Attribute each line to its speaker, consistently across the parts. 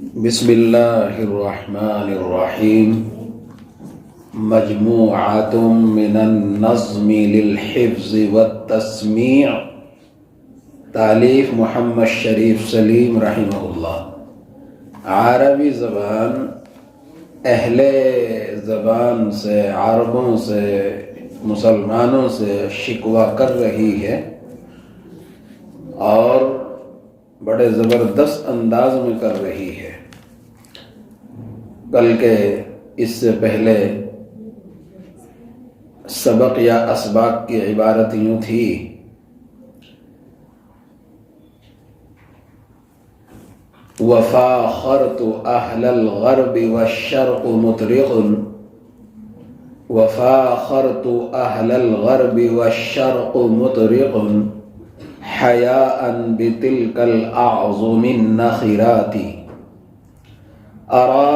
Speaker 1: بسم اللہ الرحمن الرحیم مجموعۃ من النظم للحفظ والتسمیع تالیف محمد شریف سلیم رحمہ اللہ۔ عربی زبان اہل زبان سے، عربوں سے، مسلمانوں سے شکوہ کر رہی ہے اور بڑے زبردست انداز میں کر رہی ہے۔ بلکہ اس سے پہلے سبق یا اسباق کی عبارت یوں تھی: وفاخرت اہل الغرب والشرق مطرق، وفاخرت اہل الغرب والشرق مطرق حیاء بتلک الاعظم النخرات، ارى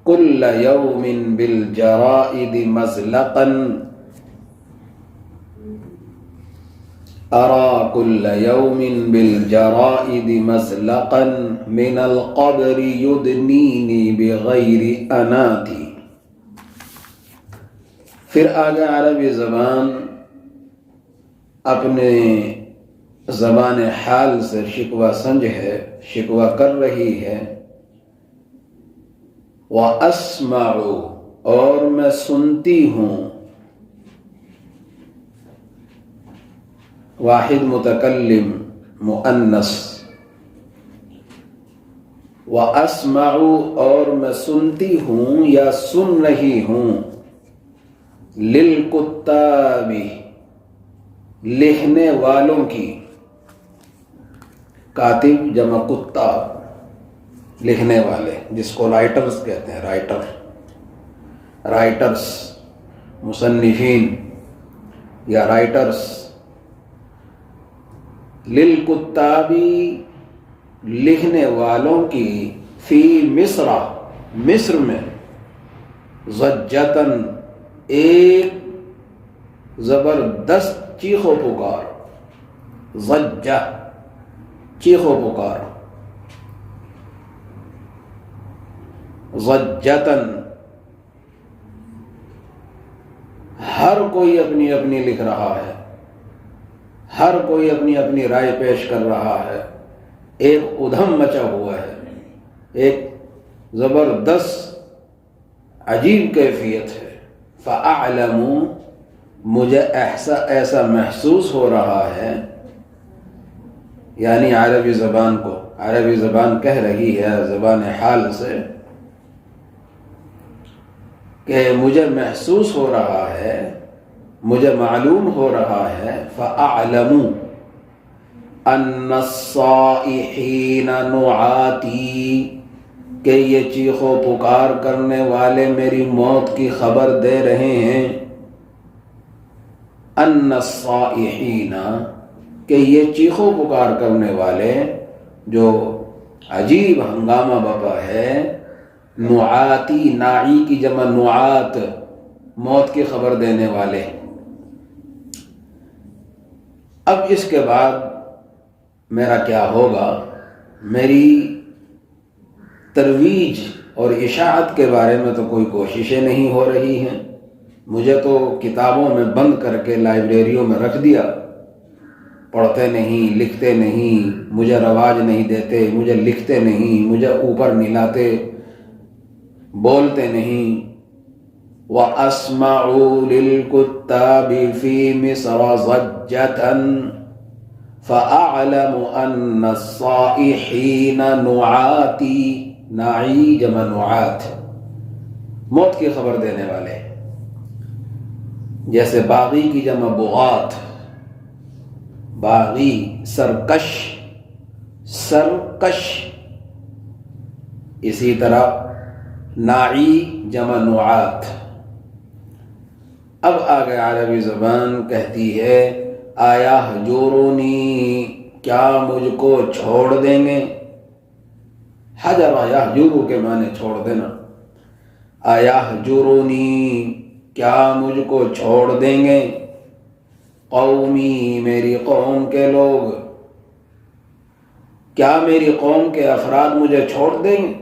Speaker 1: كل يوم بالجرائد مزلقا، أرى كل يوم بالجرائد مزلقا من القبر يدنيني بغير أناتي۔ پھر آگے عربی زبان اپنے زبان حال سے شکوہ سنج ہے، شکوہ کر رہی ہے۔ وَأَسْمَعُ، اور میں سنتی ہوں، واحد متکلم مؤنث، وَأَسْمَعُ، اور میں سنتی ہوں یا سن رہی ہوں، لِلْكُتَّابِ، لکھنے والوں کی، کاتب جمع کتاب، لکھنے والے، جس کو رائٹرز کہتے ہیں، رائٹرز، مصنفین یا رائٹرز۔ للکتابی، لکھنے والوں کی، فی مصر، مصر میں، ضجتاً، ایک زبردست چیخ و پکار، ضجہ، چیخ و پکار، ضجتاً، ہر کوئی اپنی اپنی لکھ رہا ہے، ہر کوئی اپنی اپنی رائے پیش کر رہا ہے، ایک ادھم مچا ہوا ہے، ایک زبردست عجیب کیفیت ہے۔ فَأَعْلَمُ، مجھے ایسا محسوس ہو رہا ہے، یعنی عربی زبان کو، عربی زبان کہہ رہی ہے زبان حال سے کہ مجھے محسوس ہو رہا ہے، مجھے معلوم ہو رہا ہے، فَأَعْلَمُ أَنَّ الصَّائِحِينَ نُعَاتِي، کہ یہ چیخ و پکار کرنے والے میری موت کی خبر دے رہے ہیں۔ أَنَّ الصَّائِحِينَ، کہ یہ چیخ و پکار کرنے والے، جو عجیب ہنگامہ بپا ہے، نعاتی، ناعی کی جمع نعات، موت کی خبر دینے والے۔ اب اس کے بعد میرا کیا ہوگا؟ میری ترویج اور اشاعت کے بارے میں تو کوئی کوششیں نہیں ہو رہی ہیں، مجھے تو کتابوں میں بند کر کے لائبریریوں میں رکھ دیا، پڑھتے نہیں، لکھتے نہیں، مجھے رواج نہیں دیتے، مجھے لکھتے نہیں، مجھے اوپر نہیں لاتے، بولتے نہیں۔ وَأَسْمَعُ لِلْكُتَّابِ فِي مِصْرَ ضَجَّةً فَأَعْلَمُ أَنَّ الصَّائِحِينَ نُعَاتِي، ناعی جمع نعات، موت کی خبر دینے والے، جیسے باغی کی جمع بغات، باغی سرکش، سرکش، اسی طرح ناعی جمع نعات۔ اب آگے عربی زبان کہتی ہے: آیا ہجورونی، کیا مجھ کو چھوڑ دیں گے؟ حجر یہجرو کے معنی چھوڑ دینا۔ آیا ہجورونی، کیا مجھ کو چھوڑ دیں گے؟ قومی، میری قوم کے لوگ، کیا میری قوم کے افراد مجھے چھوڑ دیں گے؟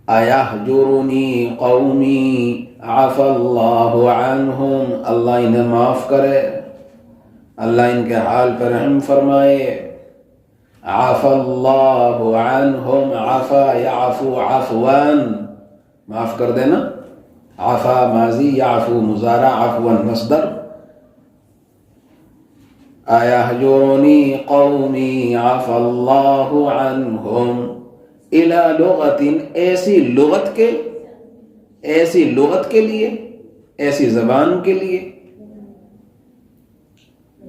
Speaker 1: اَيَحْجُرُنِي قَوْمِي عَفَى اللَّهُ عَنْهُمْ، اللہ انہیں معاف کرے، اللہ ان کے حال پر رحم فرمائے۔ عَفَى اللَّهُ عَنْهُمْ، عَفَى يَعْفُو عَفْوًا، معاف کر دینا، عفا ماضی، یعفو مضارع، عفوا مصدر۔ اَيَحْجُرُنِي قَوْمِي عَفَى اللَّهُ عَنْهُمْ اِلَى لغت، ایسی لغت کے لیے، ایسی زبان کے لیے،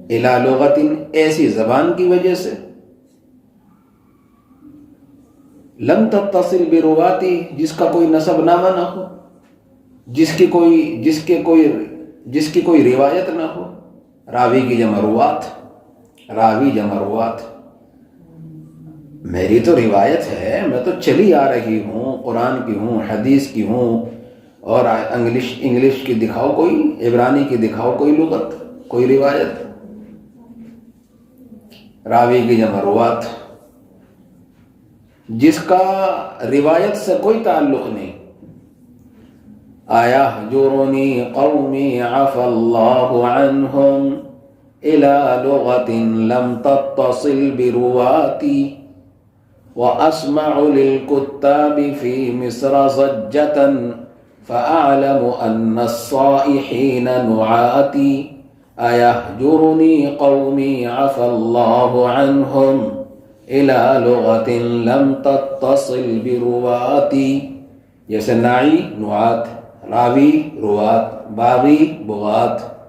Speaker 1: اِلَى لغت، ایسی زبان کی وجہ سے، لم تتصل برواتی، جس کا کوئی نسب نامہ نہ ہو، جس کی کوئی روایت نہ ہو۔ راوی کی جمع روات، راوی جمع روات۔ میری تو روایت ہے، میں تو چلی آ رہی ہوں، قرآن کی ہوں، حدیث کی ہوں، اور انگلش کی دکھاؤ کوئی، عبرانی کی دکھاؤ کوئی لغت، کوئی روایت۔ راوی کی جمع روات، جس کا روایت سے کوئی تعلق نہیں۔ اَيَحْجُرُنِي قَوْمِي عَفَى اللَّهُ عَنْهُمْ إِلَى لُغَةٍ لَمْ تَتَّصِلْ بِرُوَاتِي وَأَسْمَعُ لِلْكُتَّابِ فِي مِصْرَ ضَجَّةً فَأَعْلَمُ أَنَّ الصَّائِحِينَ نُعَاتِي اَيَحْجُرُنِي قَوْمِي عَفَى اللَّهُ عَنْهُمْ إِلَى لُغَةٍ لَمْ تَتَّصِلْ بِرُوَاتِي، جیسے نائی نعات، راوی روات، باغی بغات۔